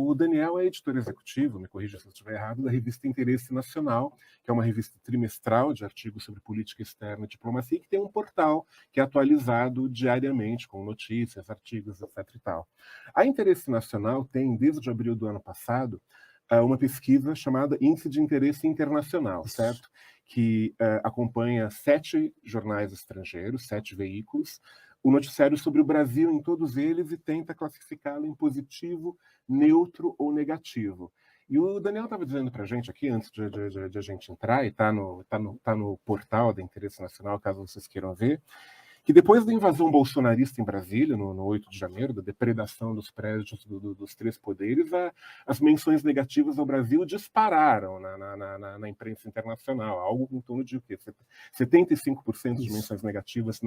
O Daniel é editor executivo, me corrija se eu estiver errado, da revista Interesse Nacional, que é uma revista trimestral de artigos sobre política externa e diplomacia, que tem um portal que é atualizado diariamente com notícias, artigos, etc. e tal. A Interesse Nacional tem, desde abril do ano passado, uma pesquisa chamada Índice de Interesse Internacional, certo? Que acompanha 7 jornais estrangeiros, 7 veículos, o noticiário sobre o Brasil em todos eles e tenta classificá-lo em positivo, neutro ou negativo. E o Daniel estava dizendo para a gente aqui, antes de a gente entrar, e está no portal da Interesse Nacional, caso vocês queiram ver, que depois da invasão bolsonarista em Brasília, no 8 de janeiro, da depredação dos prédios dos 3 poderes, as menções negativas ao Brasil dispararam na imprensa internacional, algo em torno de o quê? 75% de menções negativas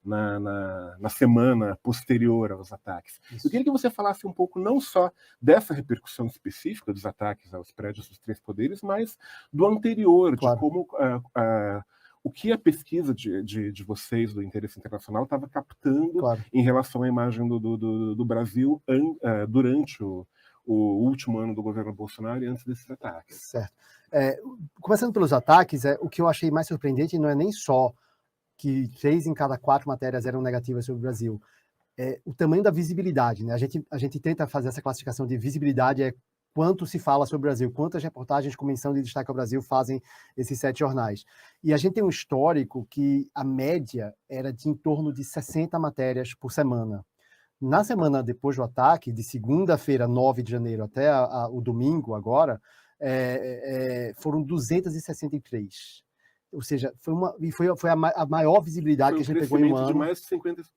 na semana posterior aos ataques. Eu queria que você falasse um pouco não só dessa repercussão específica dos ataques aos prédios dos 3 poderes, mas do anterior, Claro. de como o que a pesquisa de vocês do Interesse Internacional estava captando, claro, em relação à imagem do Brasil durante o último ano do governo Bolsonaro e antes desses ataques. Certo. Começando pelos ataques, o que eu achei mais surpreendente não é nem só que 3 em cada 4 matérias eram negativas sobre o Brasil, o tamanho da visibilidade, né? A gente tenta fazer essa classificação de visibilidade, quanto se fala sobre o Brasil, quantas reportagens com menção de destaque ao Brasil fazem esses 7 jornais. E a gente tem um histórico que a média era de em torno de 60 matérias por semana. Na semana depois do ataque, de segunda-feira, 9 de janeiro, até o domingo agora, foram 263. Ou seja, foi a maior visibilidade que a gente pegou em um ano. Foi um crescimento de mais de 50%.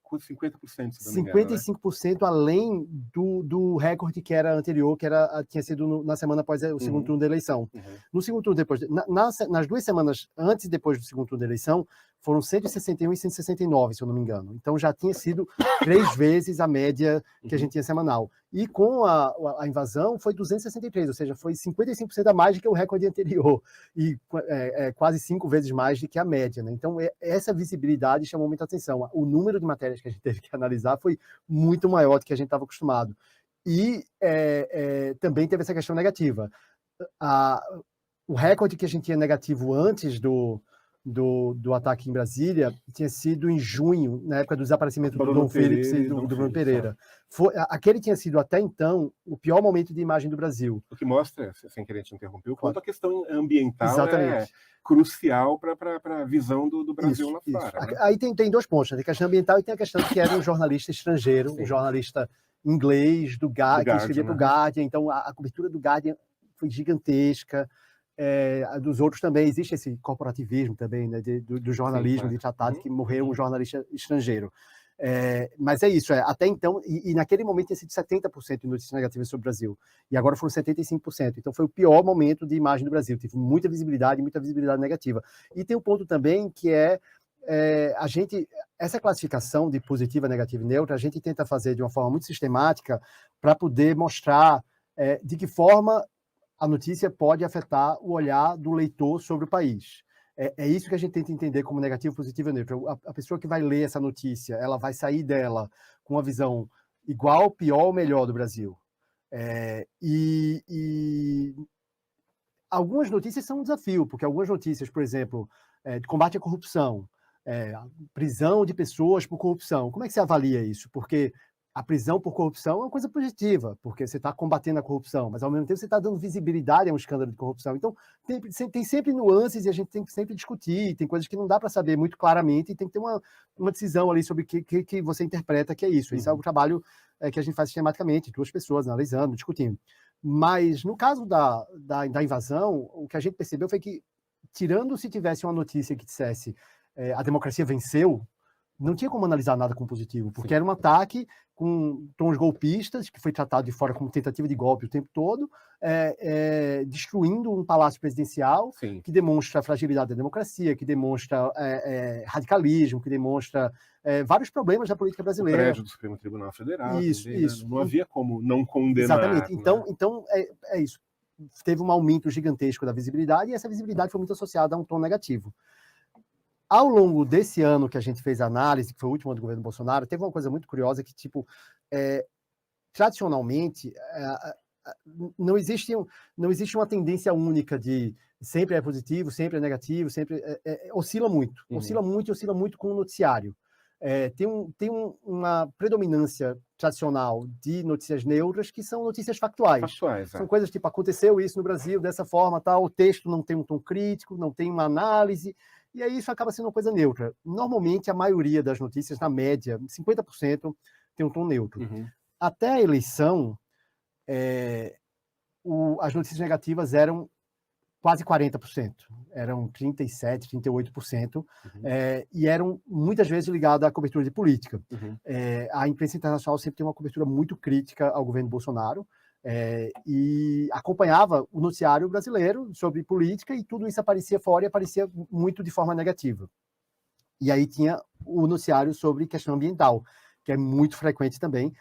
55% além do recorde que era anterior, que tinha sido na semana após o segundo turno da eleição. No segundo turno, nas 2 semanas antes e depois do segundo turno da eleição, foram 161 e 169, se eu não me engano. Então já tinha sido 3 vezes a média que a gente tinha semanal. E com a invasão foi 263, ou seja, foi 55% a mais do que o recorde anterior. E quase 5 vezes mais do que a média, né? Então essa visibilidade chamou muita atenção. O número de matérias que a gente teve que analisar foi muito maior do que a gente estava acostumado. E também teve essa questão negativa. O recorde que a gente tinha negativo antes do ataque em Brasília tinha sido em junho, na época do desaparecimento do Dom Félix e do Bruno Pereira. Aquele tinha sido, até então, o pior momento de imagem do Brasil. O que mostra, sem querer te interromper, o quanto a questão ambiental é crucial para a visão do Brasil lá fora. Né? Aí tem 2 pontos, né? Tem a questão ambiental e tem a questão que era um jornalista estrangeiro, um jornalista inglês, do Guardian, que escrevia para o Guardian. Então a cobertura do Guardian foi gigantesca. Dos outros também existe esse corporativismo também, né, do jornalismo, de tratado, que morreu um jornalista estrangeiro. Mas é isso, até então, e naquele momento tinha sido 70% de notícias negativas sobre o Brasil, e agora foram 75%, então foi o pior momento de imagem do Brasil, teve muita visibilidade negativa. E tem um ponto também que essa classificação de positiva, negativa e neutra, a gente tenta fazer de uma forma muito sistemática para poder mostrar de que forma a notícia pode afetar o olhar do leitor sobre o país. É isso que a gente tenta entender como negativo, positivo e neutro. A pessoa que vai ler essa notícia, ela vai sair dela com uma visão igual, pior ou melhor do Brasil. E algumas notícias são um desafio, porque algumas notícias, por exemplo, de combate à corrupção, prisão de pessoas por corrupção, como é que você avalia isso? Porque a prisão por corrupção é uma coisa positiva, porque você está combatendo a corrupção, mas ao mesmo tempo você está dando visibilidade a um escândalo de corrupção. Então, tem sempre nuances e a gente tem que sempre discutir, tem coisas que não dá para saber muito claramente e tem que ter uma decisão ali sobre o que você interpreta que é isso. Isso é um trabalho que a gente faz sistematicamente, 2 pessoas analisando, discutindo. Mas no caso da invasão, o que a gente percebeu foi que, tirando se tivesse uma notícia que dissesse a democracia venceu, não tinha como analisar nada com positivo, porque era um ataque com tons golpistas, que foi tratado de fora como tentativa de golpe o tempo todo, destruindo um palácio presidencial, que demonstra a fragilidade da democracia, que demonstra radicalismo, que demonstra vários problemas da política brasileira. O prédio do Supremo Tribunal Federal. Isso. Não havia como não condenar. Exatamente. Então é isso. Teve um aumento gigantesco da visibilidade, e essa visibilidade foi muito associada a um tom negativo. Ao longo desse ano que a gente fez a análise, que foi o último ano do governo Bolsonaro, teve uma coisa muito curiosa que, tradicionalmente, não existe uma tendência única de sempre é positivo, sempre é negativo, sempre oscila muito e oscila muito com o noticiário. Tem uma predominância tradicional de notícias neutras que são notícias factuais. São coisas tipo, aconteceu isso no Brasil dessa forma, tal, o texto não tem um tom crítico, não tem uma análise, e aí isso acaba sendo uma coisa neutra. Normalmente, a maioria das notícias, na média, 50%, tem um tom neutro. Até a eleição, as notícias negativas eram quase 40%, eram 37%, 38%, e eram muitas vezes ligadas à cobertura de política. A imprensa internacional sempre tem uma cobertura muito crítica ao governo Bolsonaro, e acompanhava o noticiário brasileiro sobre política, e tudo isso aparecia fora e aparecia muito de forma negativa. E aí tinha o noticiário sobre questão ambiental, que é muito frequente também.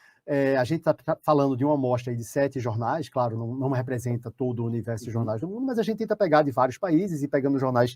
A gente está falando de uma amostra aí de 7 jornais, claro, não representa todo o universo de jornais do mundo, mas a gente tenta pegar de vários países e pegando jornais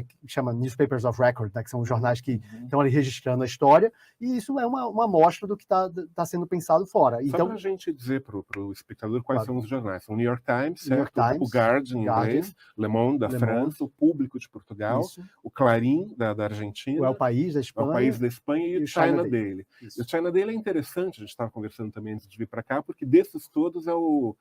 que chama Newspapers of Record, né, que são jornais que estão ali registrando a história, e isso é uma amostra do que está sendo pensado fora. Só para a gente dizer para o espectador quais são os jornais. O New York Times, certo? O Guardian, em inglês, Le Monde, da França, o Público de Portugal, o Clarín, da Argentina, o El País, da Espanha, o País da Espanha e o China Daily. E o China Daily é interessante, a gente estava conversando também antes de vir para cá, porque desses todos é o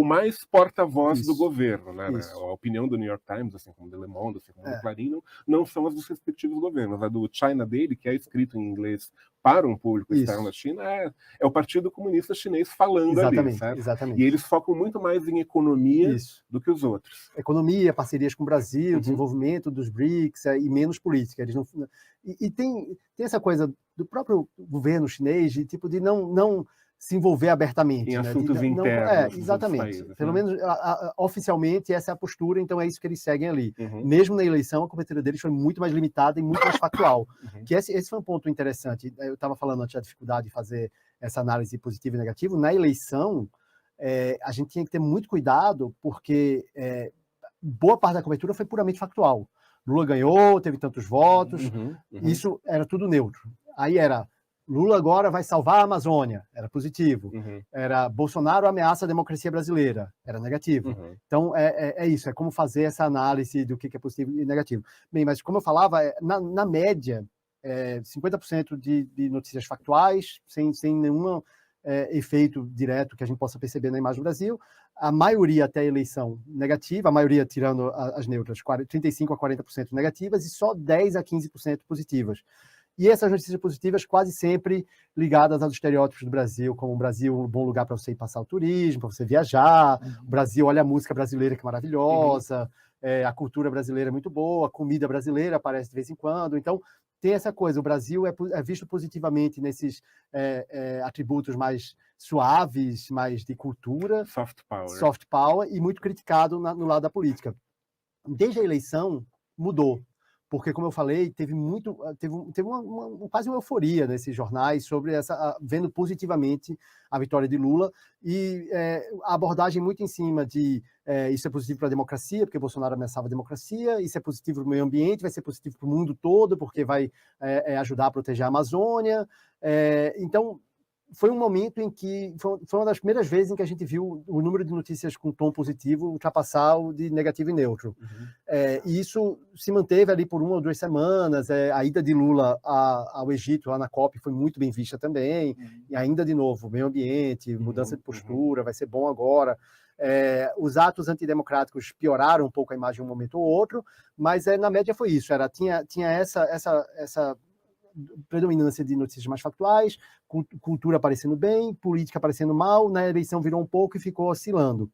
mais porta-voz do governo, né? A opinião do New York Times, assim como do Le Monde, assim como do Clarín, não são as dos respectivos governos. A do China Daily, que é escrito em inglês para um público externo da China, é o Partido Comunista Chinês falando ali, certo? Exatamente. E eles focam muito mais em economia do que os outros. Economia, parcerias com o Brasil, desenvolvimento dos BRICS e menos política. Eles não... E tem essa coisa do próprio governo chinês de tipo de não se envolver abertamente. Em assuntos internos. Exatamente. Países, pelo menos oficialmente essa é a postura, então é isso que eles seguem ali. Mesmo na eleição, a cobertura deles foi muito mais limitada e muito mais factual. Que esse foi um ponto interessante. Eu estava falando antes da dificuldade de fazer essa análise positiva e negativa. Na eleição, a gente tinha que ter muito cuidado, porque boa parte da cobertura foi puramente factual. Lula ganhou, teve tantos votos, isso era tudo neutro. Aí era Lula agora vai salvar a Amazônia, era positivo. Era Bolsonaro ameaça a democracia brasileira, era negativo. Então, é isso, é como fazer essa análise do que é positivo e negativo. Bem, mas como eu falava, na média, 50% de notícias factuais, sem nenhum efeito direto que a gente possa perceber na imagem do Brasil, a maioria até a eleição negativa, a maioria tirando as neutras, 35% a 40% negativas, e só 10% a 15% positivas. E essas notícias positivas quase sempre ligadas aos estereótipos do Brasil, como o Brasil é um bom lugar para você ir passar o turismo, para você viajar, o Brasil, olha a música brasileira que é maravilhosa, a cultura brasileira é muito boa, a comida brasileira aparece de vez em quando. Então, tem essa coisa, o Brasil é visto positivamente nesses atributos mais suaves, mais de cultura, soft power, e muito criticado no lado da política. Desde a eleição, mudou. Porque, como eu falei, teve quase uma euforia nesses jornais sobre vendo positivamente a vitória de Lula, e a abordagem muito em cima de isso é positivo para a democracia, porque Bolsonaro ameaçava a democracia, isso é positivo para o meio ambiente, vai ser positivo para o mundo todo, porque vai ajudar a proteger a Amazônia. Então, foi um momento em que foi uma das primeiras vezes em que a gente viu o número de notícias com tom positivo ultrapassar o de negativo e neutro. E isso se manteve ali por 1 ou 2 semanas. A ida de Lula ao Egito, lá na COP, foi muito bem vista também. E ainda, de novo, meio ambiente, mudança de postura, vai ser bom agora. Os atos antidemocráticos pioraram um pouco a imagem de um momento ou outro, mas na média foi isso. Tinha essa predominância de notícias mais factuais, cultura aparecendo bem, política aparecendo mal, na eleição virou um pouco e ficou oscilando.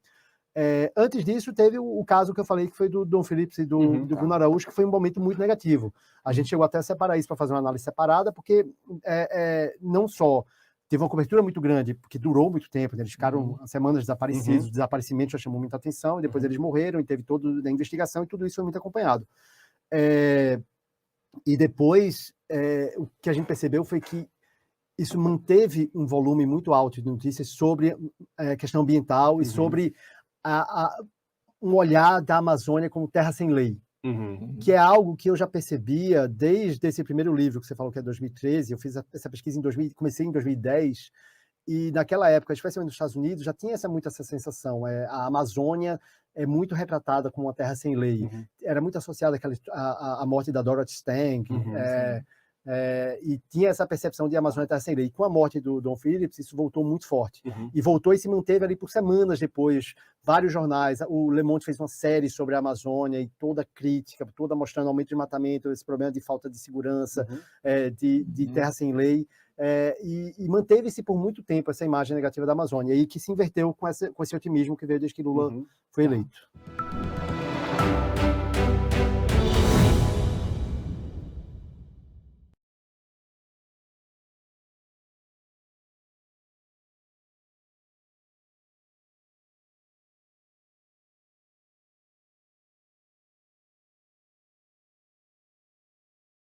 Antes disso, teve o caso que eu falei, que foi do Dom Phillips e do Bruno Araújo, que foi um momento muito negativo. A gente chegou até a separar isso para fazer uma análise separada, porque não só teve uma cobertura muito grande, porque durou muito tempo, né? Eles ficaram semanas desaparecidos, o desaparecimento já chamou muita atenção, e depois eles morreram, e teve toda a investigação, e tudo isso foi muito acompanhado. E depois, o que a gente percebeu foi que isso manteve um volume muito alto de notícias sobre a questão ambiental e sobre um olhar da Amazônia como terra sem lei, que é algo que eu já percebia desde esse primeiro livro que você falou, que é 2013, eu fiz essa pesquisa comecei em 2010, E naquela época, especialmente nos Estados Unidos, já tinha muito essa sensação. A Amazônia é muito retratada como uma terra sem lei. Uhum. Era muito associada à morte da Dorothy Stang. Uhum, E tinha essa percepção de Amazônia terra sem lei. Com a morte do Don Phillips, isso voltou muito forte. Uhum. E voltou e se manteve ali por semanas depois. Vários jornais, o Le Monde fez uma série sobre a Amazônia e toda a crítica, toda mostrando aumento de desmatamento, esse problema de falta de segurança, de terra sem lei. E manteve-se por muito tempo essa imagem negativa da Amazônia, e que se inverteu com esse otimismo que veio desde que Lula foi eleito.